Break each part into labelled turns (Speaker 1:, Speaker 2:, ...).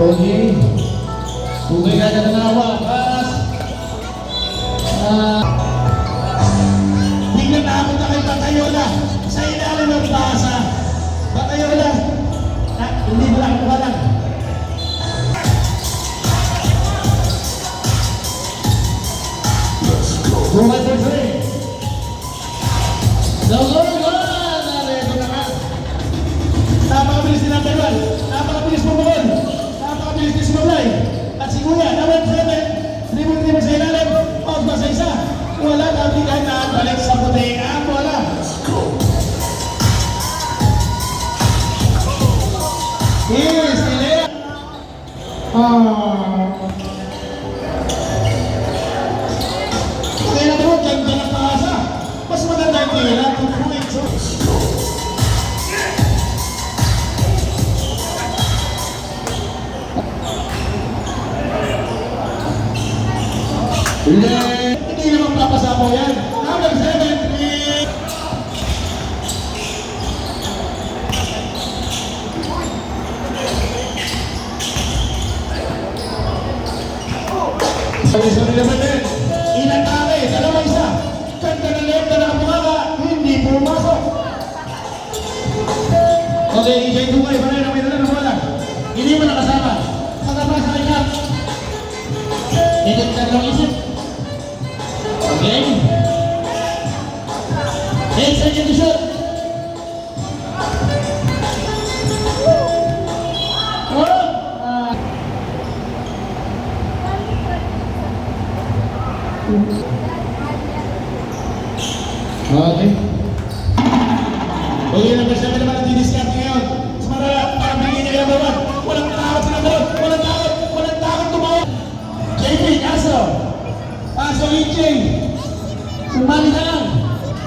Speaker 1: Okay. Tugay ka na nawa. Pass. Tingnan na ako na kay Batayola. Sa ilalim ng pasa. Batayola. Hindi mo lang. Walang. Buhay for free. Narito na ka. Napakabilis ni number 1. Napakabilis mo bukol. Napakabilis ni Sumulay. At si Kuya, number 7. Dribble sa ilalim. Out ba sa isa? Wala na kanan. Balik sa puti. Wala. Yes, Ilea. Kaya naman, ganda ng pasa. Mas maganda yung tira. 2 points. Hindi naman papasapaw yan. Number 7. Sorry naman din. Inatake. Dalawa isa. Ganda ng left na nakapumaka. Hindi pumasok. Okay, EJ Dugay. Panay na may dala na wala. Hindi mo nakasama. Kasama sa kanya. Hindi ka lang isip. Okay. 8 seconds to shoot. Okay. Okay, number 7 naman ang didiskarte ngayon. Samara, parang bigyan niya yung number 1. Walang takot sa number 1. Walang takot tumawag. JP, Aso. Aso, EJ. Sumali ka lang.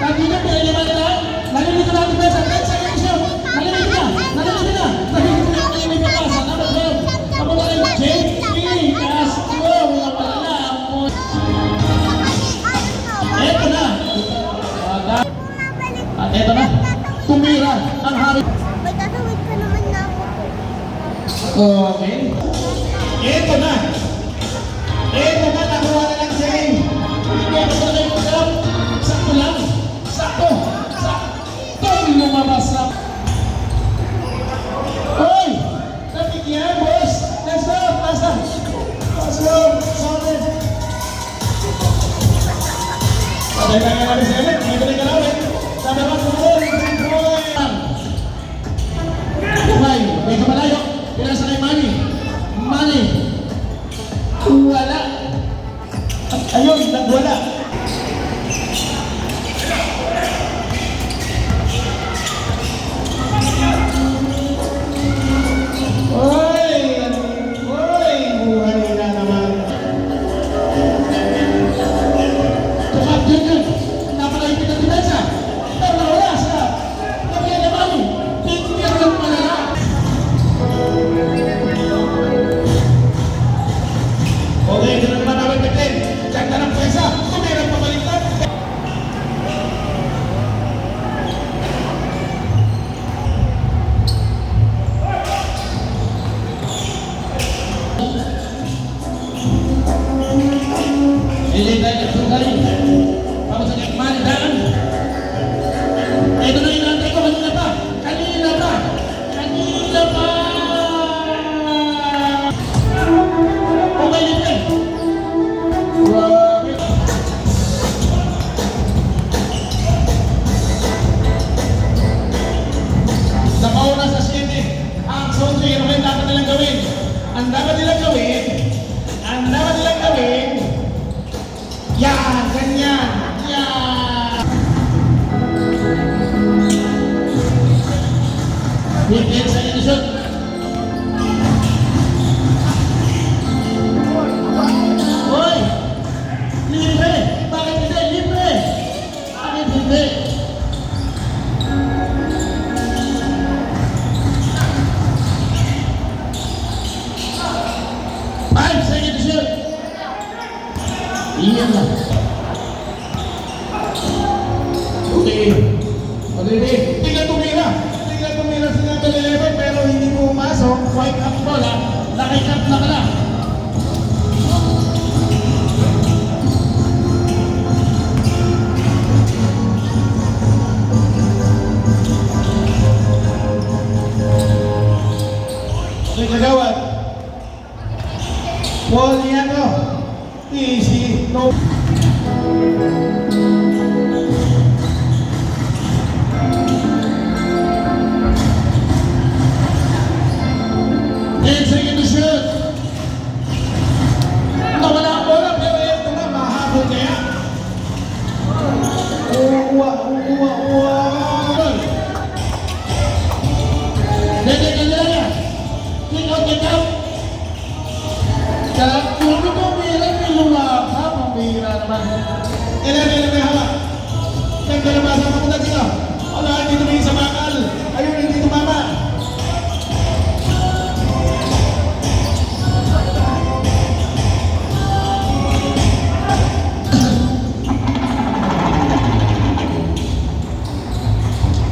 Speaker 1: Kanina, pinaliman ka lang. Nalilit ka lang ang pesa. 10 seconds siya. Nalilit ka. Nalilit ka. Nalilit ka. Nalilit ka pa. Sa number 12. Ako na kayo, JP. Aso. Wala po. Eto na. At eto na. Tumira ang hari.
Speaker 2: Magkakawit pa naman na ako.
Speaker 1: Okay. Eto na. Eto na. Nakuha na lang siya eh. Hindi ako sa kayo masarap. Sakto lang. Sakto. Sakto. Lumabas na. Hoy! Nabigyan, boss. Let's go. Pasa. Let's go. Solid. Patay ka nga namin sa elit. Hindi ko rin kalawin. Sabi ba kung medyo malayo. Pinasa kay Manny. Manny. Wala. Ayun, nagwala. Oy! Oy! Buhay na naman. Tumak dyan. Napakaipit ang pinasa. Pero nawala sa kapila na Manny. Tingnan yung malala. Okay, ito na naman namin bitin. Diyan ka ng pwesa. Tumirang pabaliktad. Hindi tayo nagtugay. Tapos ang ikmani daan. Ito na inantay ko. Kanina pa. Kanina pa. Kanina pa. Okay, libre. Grabe. Nakauna sa city. Ang sonso, yun naman dapat nilang gawin. Ang dapat nilang gawin. Yan, ganyan. Yan. Weekend sa inisyon. Hoy! Libre! Bakit hindi? Libre! Bakit hindi? Five seconds to shoot! Iyan lang. Okay. Okay. Tingnan tumira sa number 11 pero hindi pumasok. White up ball ha. Nakita 11 na may hawak. Ganda na basa ka punta dito. Ala, hindi tumingin sa bakal. Ayun, hindi tumama.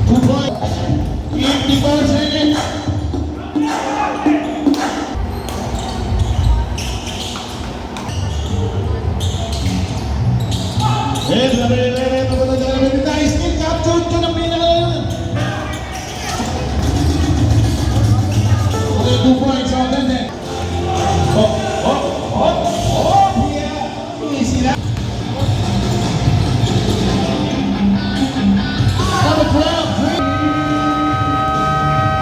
Speaker 1: Two points. 54 seconds. And number 11.